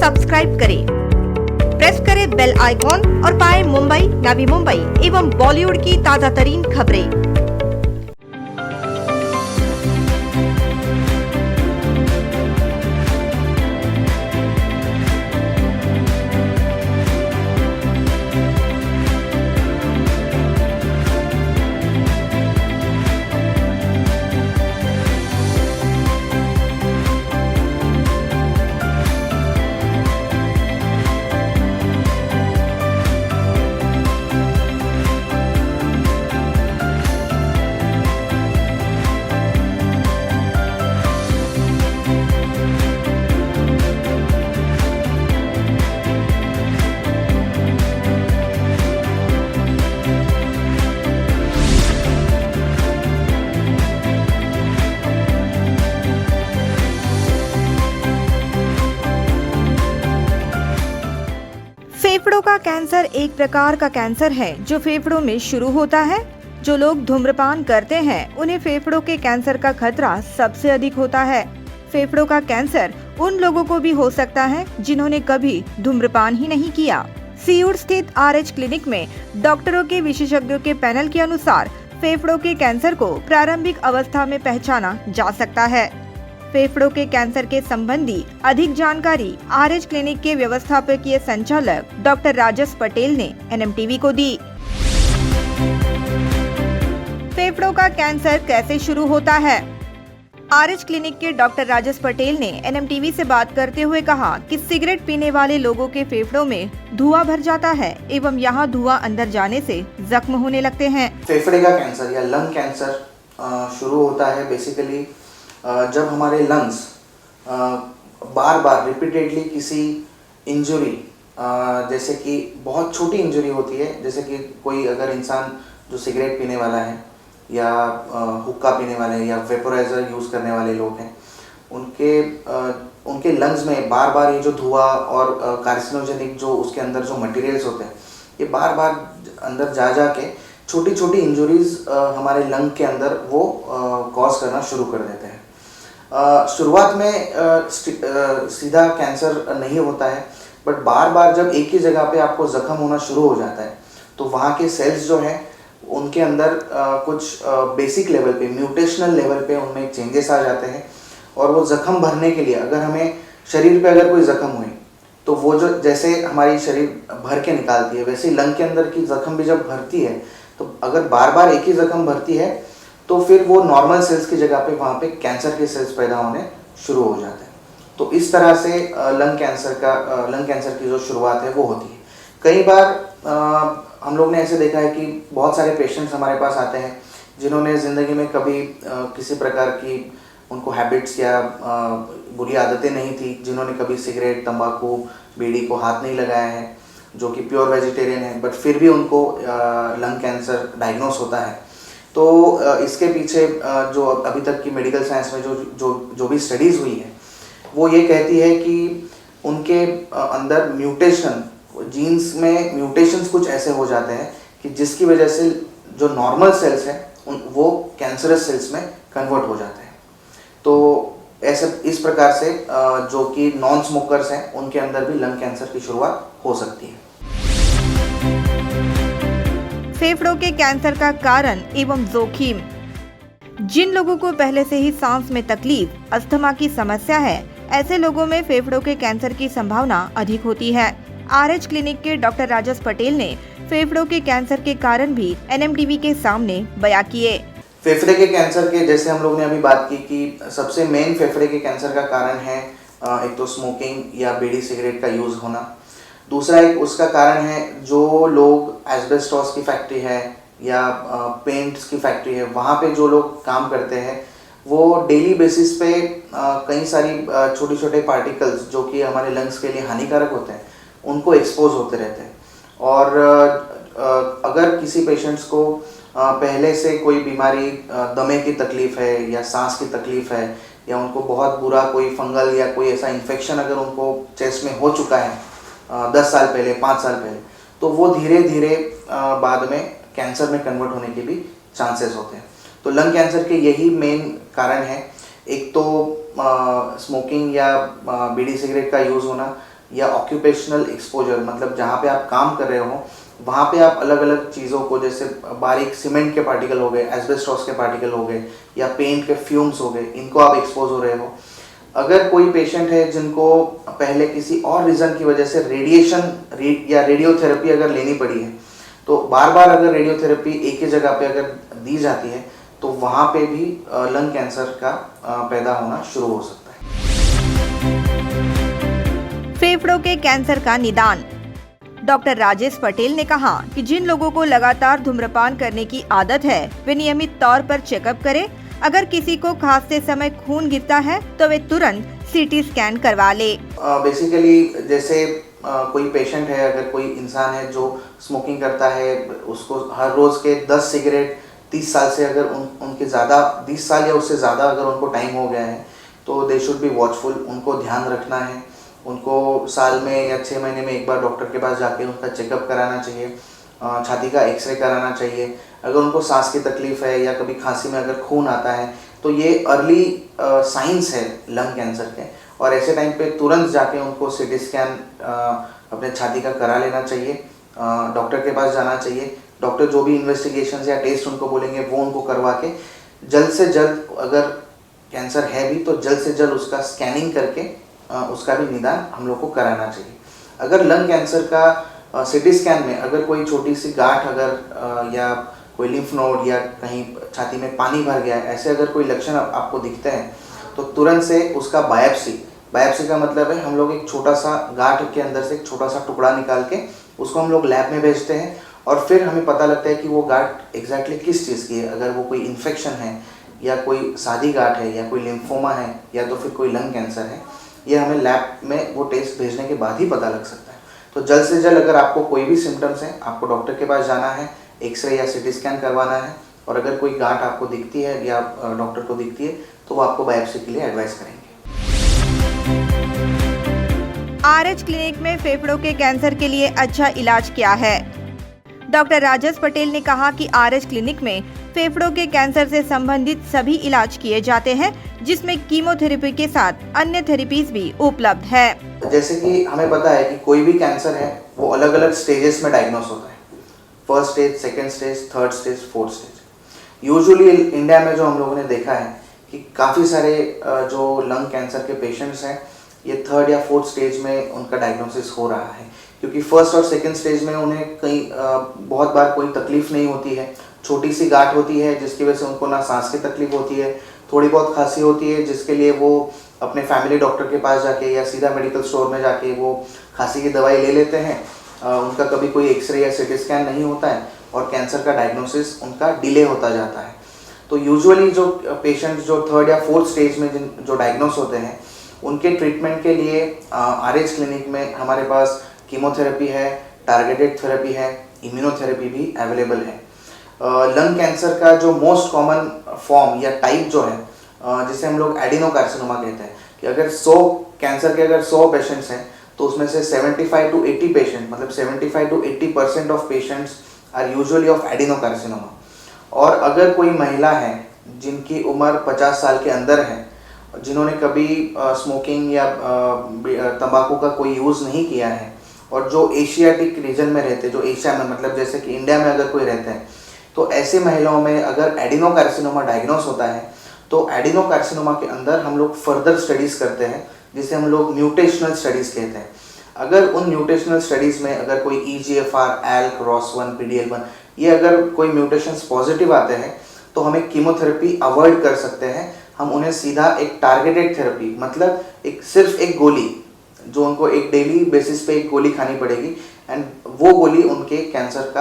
Subscribe करें, press करें bell icon और पाएं मुंबई, नवी मुंबई एवं बॉलीवुड की ताजा तरीन खबरें। फेफड़ों का कैंसर एक प्रकार का कैंसर है जो फेफड़ों में शुरू होता है। जो लोग धूम्रपान करते हैं उन्हें फेफड़ों के कैंसर का खतरा सबसे अधिक होता है। फेफड़ों का कैंसर उन लोगों को भी हो सकता है जिन्होंने कभी धूम्रपान ही नहीं किया। सीउर स्थित RH क्लिनिक में डॉक्टरों के विशेषज्ञों के पैनल के अनुसार फेफड़ों के कैंसर को प्रारंभिक अवस्था में पहचाना जा सकता है। फेफड़ों के कैंसर के संबंधी अधिक जानकारी RH क्लिनिक के व्यवस्थापकीय संचालक डॉक्टर राजस पटेल ने NMTV को दी। फेफड़ों का कैंसर कैसे शुरू होता है? RH क्लिनिक के डॉक्टर राजस पटेल ने NMTV से बात करते हुए कहा कि सिगरेट पीने वाले लोगों के फेफड़ों में धुआं भर जाता है एवं यहाँ धुआं अंदर जाने से जख्म होने लगते हैं। फेफड़े का कैंसर या लंग कैंसर शुरू होता है बेसिकली जब हमारे लंग्स बार बार रिपीटेडली किसी इंजरी, जैसे कि बहुत छोटी इंजरी होती है, जैसे कि कोई अगर इंसान जो सिगरेट पीने वाला है या हुक्का पीने वाले हैं या वेपोराइजर यूज़ करने वाले लोग हैं, उनके लंग्स में बार बार ये जो धुआं और कार्सिनोजेनिक जो उसके अंदर जो मटेरियल्स होते हैं ये बार बार अंदर जा के छोटी छोटी इंजरीज हमारे लंग के अंदर वो कॉज करना शुरू कर देते हैं। शुरुआत में सीधा कैंसर नहीं होता है, बट बार बार जब एक ही जगह पे आपको जख्म होना शुरू हो जाता है तो वहाँ के सेल्स जो हैं उनके अंदर कुछ बेसिक लेवल पे, म्यूटेशनल लेवल पे उनमें चेंजेस आ जाते हैं और वो जख्म भरने के लिए अगर हमें शरीर पे अगर कोई जख्म हुई तो वो जो जैसे हमारी शरीर भर के निकालती है वैसे लंग के अंदर की जख्म भी जब भरती है तो अगर बार बार एक ही जख्म भरती है तो फिर वो नॉर्मल सेल्स की जगह पे वहाँ पे कैंसर के सेल्स पैदा होने शुरू हो जाते हैं। तो इस तरह से लंग कैंसर की जो शुरुआत है वो होती है। कई बार हम लोग ने ऐसे देखा है कि बहुत सारे पेशेंट्स हमारे पास आते हैं जिन्होंने ज़िंदगी में कभी किसी प्रकार की उनको हैबिट्स या बुरी आदतें नहीं थी, जिन्होंने कभी सिगरेट, तंबाकू, बीड़ी को हाथ नहीं लगाया है, जो कि प्योर वेजिटेरियन है, बट फिर भी उनको लंग कैंसर डायग्नोस होता है। तो इसके पीछे जो अभी तक की मेडिकल साइंस में जो भी स्टडीज़ हुई है वो ये कहती है कि उनके अंदर म्यूटेशन, जीन्स में म्यूटेशंस कुछ ऐसे हो जाते हैं कि जिसकी वजह से जो नॉर्मल सेल्स हैं वो कैंसरस सेल्स में कन्वर्ट हो जाते हैं। तो ऐसे इस प्रकार से जो कि नॉन स्मोकर्स हैं उनके अंदर भी लंग कैंसर की शुरुआत हो सकती है। फेफड़ों के कैंसर का कारण एवं जोखिम। जिन लोगों को पहले से ही सांस में तकलीफ, अस्थमा की समस्या है, ऐसे लोगों में फेफड़ों के कैंसर की संभावना अधिक होती है। RH क्लिनिक के डॉक्टर राजस पटेल ने फेफड़ों के कैंसर के कारण भी NMTV के सामने बयां किए। फेफड़े के कैंसर के जैसे हम लोग ने अभी बात की कि सबसे मेन फेफड़े के कैंसर का कारण है एक तो स्मोकिंग या बीड़ी सिगरेट का यूज़ होना। दूसरा एक उसका कारण है जो लोग एस्बेस्टॉस की फैक्ट्री है या पेंट्स की फैक्ट्री है वहाँ पे जो लोग काम करते हैं वो डेली बेसिस पे कई सारी छोटे छोटे पार्टिकल्स जो कि हमारे लंग्स के लिए हानिकारक होते हैं उनको एक्सपोज होते रहते हैं। और अगर किसी पेशेंट्स को पहले से कोई बीमारी, दमे की तकलीफ़ है या सांस की तकलीफ़ है या उनको बहुत बुरा कोई फंगल या कोई ऐसा इन्फेक्शन अगर उनको चेस्ट में हो चुका है 10 साल पहले, 5 साल पहले, तो वो धीरे धीरे बाद में कैंसर में कन्वर्ट होने के भी चांसेस होते हैं। तो लंग कैंसर के यही मेन कारण है, एक तो स्मोकिंग या बीड़ी सिगरेट का यूज़ होना, या ऑक्यूपेशनल एक्सपोजर, मतलब जहाँ पे आप काम कर रहे हो वहाँ पे आप अलग अलग चीज़ों को, जैसे बारीक सीमेंट के पार्टिकल हो गए, एस्बेस्टॉस के पार्टिकल हो गए, या पेंट के फ्यूम्स हो गए, इनको आप एक्सपोज हो रहे हो। अगर कोई पेशेंट है जिनको पहले किसी और रीज़न की वजह से या रेडियोथेरेपी अगर लेनी पड़ी है, तो बार बार अगर रेडियोथेरेपी एक ही जगह पे अगर दी जाती है तो वहाँ पे भी लंग कैंसर का पैदा होना शुरू हो सकता है। फेफड़ों के कैंसर का निदान। डॉक्टर राजेश पटेल ने कहा कि जिन लोगों को लगातार धूम्रपान करने की आदत है वे नियमित तौर पर चेकअप करें। अगर किसी को खांसते समय खून गिरता है तो वे तुरंत सीटी स्कैन करवा ले। बेसिकली जैसे कोई पेशेंट है, अगर कोई इंसान है जो स्मोकिंग करता है, उसको हर रोज़ के 10 सिगरेट 30 साल से अगर उनके ज़्यादा 20 साल या उससे ज़्यादा अगर उनको टाइम हो गया है तो दे शुड बी वॉचफुल। उनको ध्यान रखना है, उनको साल में या 6 महीने में एक बार डॉक्टर के पास जाके उनका चेकअप कराना चाहिए, छाती का एक्सरे कराना चाहिए। अगर उनको सांस की तकलीफ़ है या कभी खांसी में अगर खून आता है तो ये अर्ली साइंस है लंग कैंसर के, और ऐसे टाइम पे तुरंत जाके उनको सीटी स्कैन अपने छाती का करा लेना चाहिए, डॉक्टर के पास जाना चाहिए। डॉक्टर जो भी इन्वेस्टिगेशन या टेस्ट उनको बोलेंगे वो उनको करवा के जल्द से जल्द, अगर कैंसर है भी तो जल्द से जल्द उसका स्कैनिंग करके उसका भी निदान हम लोग को कराना चाहिए। अगर लंग कैंसर का सीटी स्कैन में अगर कोई छोटी सी गांठ अगर या कोई लिम्फ नोड या कहीं छाती में पानी भर गया है, ऐसे अगर कोई लक्षण आपको दिखते हैं तो तुरंत से उसका बायोप्सी का मतलब है हम लोग एक छोटा सा गांठ के अंदर से एक छोटा सा टुकड़ा निकाल के उसको हम लोग लैब में भेजते हैं, और फिर हमें पता लगता है कि वो गांठ एग्जैक्टली किस चीज़ की है। अगर वो कोई इन्फेक्शन है या कोई सादी गांठ है या कोई लिम्फोमा है या तो फिर कोई लंग कैंसर है, ये हमें लैब में वो टेस्ट भेजने के बाद ही पता लग सकता है। तो जल्द से जल्द अगर आपको कोई भी सिम्टम्स हैं, आपको डॉक्टर के पास जाना है, एक्सरे या सीटी स्कैन करवाना है, और अगर कोई गांठ आपको दिखती है या डॉक्टर को दिखती है तो वो आपको बायोप्सी के लिए एडवाइस करेंगे। आरएच क्लिनिक में फेफड़ों के कैंसर के लिए अच्छा इलाज क्या है? डॉक्टर राजेश पटेल ने कहा कि आरएच क्लिनिक में फेफड़ों के कैंसर से संबंधित सभी इलाज किए जाते हैं, जिसमें कीमोथेरेपी के साथ अन्य थेरेपीज भी उपलब्ध है। जैसे कि हमें पता है कि कोई भी कैंसर है वो अलग अलग स्टेजेस में डायग्नोस होता है, first stage, second stage, third stage, fourth stage. Usually India में जो हम लोगों ने देखा है कि काफ़ी सारे जो लंग कैंसर के पेशेंट्स हैं ये थर्ड या फोर्थ स्टेज में उनका डायग्नोसिस हो रहा है, क्योंकि फर्स्ट और सेकेंड स्टेज में उन्हें कहीं बहुत बार कोई तकलीफ नहीं होती है, छोटी सी गांठ होती है जिसकी वजह से उनको ना सांस की तकलीफ होती है, थोड़ी बहुत खांसी होती है जिसके लिए वो अपने फैमिली डॉक्टर के पास जाके या सीधा मेडिकल स्टोर में जाके वो खांसी की दवाई ले लेते हैं। उनका कभी कोई एक्सरे या सीटी स्कैन नहीं होता है और कैंसर का डायग्नोसिस उनका डिले होता जाता है। तो यूजुअली जो पेशेंट्स जो थर्ड या फोर्थ स्टेज में जो डायग्नोस होते हैं उनके ट्रीटमेंट के लिए आरएच क्लिनिक में हमारे पास कीमोथेरेपी है, टारगेटेड थेरेपी है, इम्यूनोथेरेपी भी अवेलेबल है। लंग कैंसर का जो मोस्ट कॉमन फॉर्म या टाइप जो है जिसे हम लोग एडिनोकार्सिनोमा कहते हैं, कि अगर 100 कैंसर के अगर 100 पेशेंट्स हैं तो उसमें से 75 to 80 पेशेंट, मतलब 75 to 80% of patients are usually of adenocarcinoma. और अगर कोई महिला है जिनकी उम्र 50 साल के अंदर है, जिन्होंने कभी स्मोकिंग या तंबाकू का कोई यूज़ नहीं किया है, और जो एशियाटिक रीजन में रहते, जो एशिया में मतलब जैसे कि इंडिया में अगर कोई रहते हैं, तो ऐसे महिलाओं में अगर एडिनोकार्सिनोमा डायग्नोस होता है तो एडिनोकार्सिनोमा के अंदर हम लोग फर्दर स्टडीज़ करते हैं जिसे हम लोग म्यूटेशनल स्टडीज़ कहते हैं। अगर उन म्यूटेशनल स्टडीज़ में अगर कोई EGFR, ALK, ROS1, PDL1 ये अगर कोई म्यूटेशंस पॉजिटिव आते हैं तो हमें कीमोथेरेपी अवॉइड कर सकते हैं। हम उन्हें सीधा एक टारगेटेड थेरेपी, मतलब सिर्फ एक गोली, जो उनको एक डेली बेसिस पे एक गोली खानी पड़ेगी, एंड वो गोली उनके कैंसर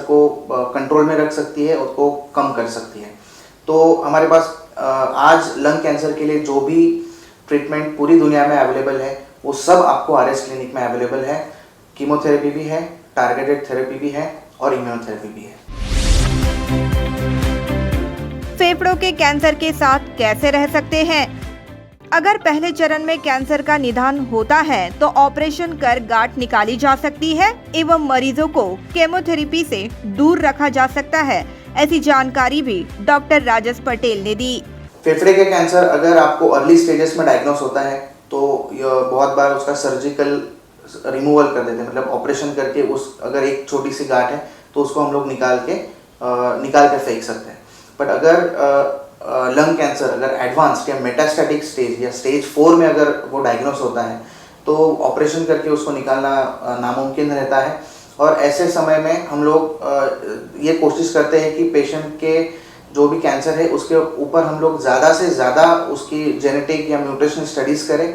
को कंट्रोल में रख सकती है, उसको कम कर सकती है। तो हमारे पास आज लंग कैंसर के लिए जो भी ट्रीटमेंट पूरी दुनिया में अवेलेबल है वो सब आपको आरएच क्लिनिक में अवेलेबल है। कीमोथेरेपी भी है, टारगेटेड थेरेपी भी है और इम्यूनोथेरेपी भी है। फेफड़ों के कैंसर के साथ कैसे रह सकते हैं? अगर पहले चरण में कैंसर का निदान होता है तो ऑपरेशन कर गांठ निकाली जा सकती है एवं मरीजों को केमोथेरेपी से दूर रखा जा सकता है। ऐसी जानकारी भी डॉक्टर राजेश पटेल ने दी। फेफड़े के कैंसर अगर आपको अर्ली स्टेजेस में डायग्नोस होता है तो बहुत बार उसका सर्जिकल रिमूवल कर देते हैं, मतलब ऑपरेशन करके उस अगर एक छोटी सी गांठ है तो उसको हम लोग निकाल के फेंक सकते हैं। बट अगर लंग कैंसर अगर एडवांस्ड या मेटास्टैटिक स्टेज या स्टेज 4 में अगर वो डायग्नोस होता है तो ऑपरेशन करके उसको निकालना नामुमकिन रहता है। और ऐसे समय में हम लोग ये कोशिश करते हैं कि पेशेंट के जो भी कैंसर है उसके ऊपर हम लोग ज़्यादा से ज़्यादा उसकी जेनेटिक या म्यूटेशन स्टडीज़ करें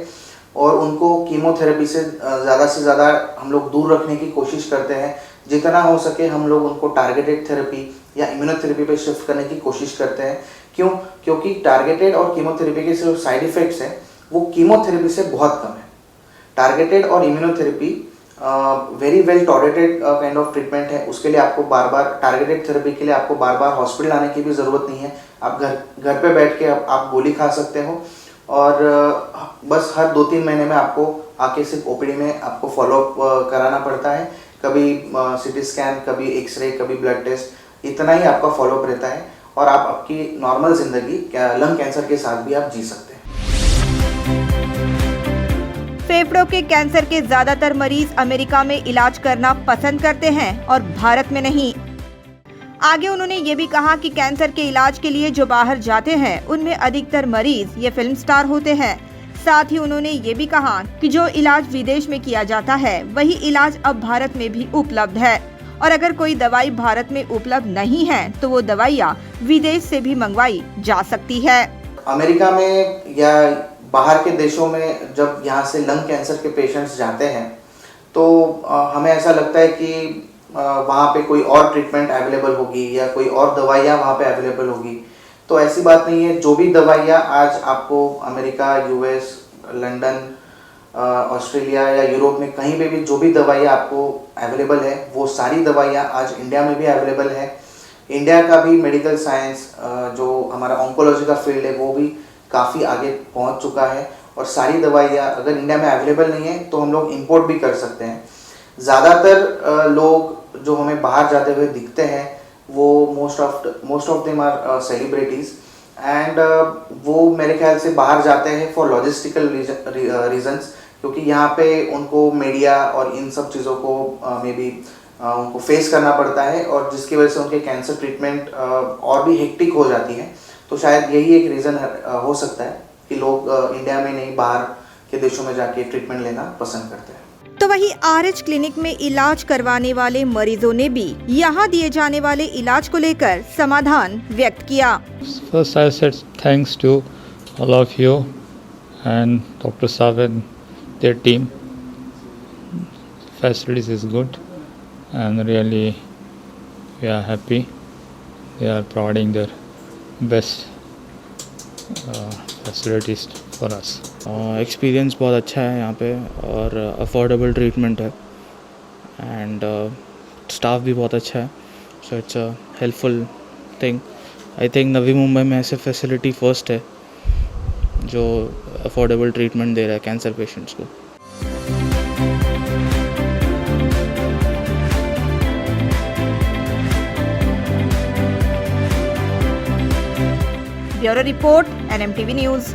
और उनको कीमोथेरेपी से ज़्यादा हम लोग दूर रखने की कोशिश करते हैं। जितना हो सके हम लोग उनको टारगेटेड थेरेपी या इम्यूनोथेरेपी पे शिफ्ट करने की कोशिश करते हैं। क्योंकि टारगेटेड और कीमोथेरेपी के जो साइड इफ़ेक्ट्स हैं वो कीमोथेरेपी से बहुत कम है। टारगेटेड और immunotherapy very well tolerated kind of treatment है। उसके लिए आपको बार बार टारगेटेड थेरेपी के लिए आपको बार बार हॉस्पिटल आने की भी ज़रूरत नहीं है। आप घर पे बैठ के आप गोली खा सकते हो और बस हर 2-3 महीने में आपको आके सिर्फ ओपीडी में आपको फॉलोअप कराना पड़ता है। कभी सीटी स्कैन, कभी एक्सरे, कभी ब्लड टेस्ट, इतना ही आपका फॉलोअप रहता है और आप आपकी नॉर्मल ज़िंदगी लंग कैंसर के साथ भी आप जी सकते हैं। फेफड़ों के कैंसर के ज्यादातर मरीज अमेरिका में इलाज करना पसंद करते हैं और भारत में नहीं। आगे उन्होंने ये भी कहा कि कैंसर के इलाज के लिए जो बाहर जाते हैं उनमें अधिकतर मरीज ये फिल्म स्टार होते हैं। साथ ही उन्होंने ये भी कहा कि जो इलाज विदेश में किया जाता है वही इलाज अब भारत में भी उपलब्ध है और अगर कोई दवाई भारत में उपलब्ध नहीं है तो वो दवाइयाँ विदेश से भी मंगवाई जा सकती है। अमेरिका में या बाहर के देशों में जब यहाँ से लंग कैंसर के पेशेंट्स जाते हैं तो हमें ऐसा लगता है कि वहाँ पे कोई और ट्रीटमेंट अवेलेबल होगी या कोई और दवाइयाँ वहाँ पे अवेलेबल होगी। तो ऐसी बात नहीं है। जो भी दवाइयाँ आज आपको अमेरिका, यूएस, लंदन, ऑस्ट्रेलिया या यूरोप में कहीं पे भी जो भी दवाइयाँ आपको अवेलेबल है वो सारी दवाइयाँ आज इंडिया में भी अवेलेबल है। इंडिया का भी मेडिकल साइंस जो हमारा ऑन्कोलॉजी का फील्ड है वो भी काफ़ी आगे पहुंच चुका है और सारी दवाइयाँ अगर इंडिया में अवेलेबल नहीं है तो हम लोग इंपोर्ट भी कर सकते हैं। ज़्यादातर लोग जो हमें बाहर जाते हुए दिखते हैं वो most of them are celebrities and वो मेरे ख्याल से बाहर जाते हैं फॉर लॉजिस्टिकल रीजंस, क्योंकि यहाँ पे उनको मीडिया और इन सब चीज़ों को मे बी उनको फेस करना पड़ता है और जिसकी वजह से उनके कैंसर ट्रीटमेंट और भी हेक्टिक हो जाती है। तो शायद यही एक रीज़न हो सकता है कि लोग इंडिया में नहीं बाहर के देशों में जाके ट्रीटमेंट लेना पसंद करते हैं। तो वहीं आरएच क्लिनिक में इलाज करवाने वाले मरीजों ने भी यहाँ दिए जाने वाले इलाज को लेकर समाधान व्यक्त किया। First I said thanks to all of you and Dr. Saab and their team. Facilities is good and really we are happy. They are providing their best facilities for us. Experience बहुत अच्छा है यहाँ पे और affordable treatment है and staff भी बहुत अच्छा है, so it's a helpful thing. I think Navi Mumbai में ऐसे फैसिलिटी फर्स्ट है जो अफोर्डेबल ट्रीटमेंट दे रहा है कैंसर पेशेंट्स को। Bureau report NMTV news.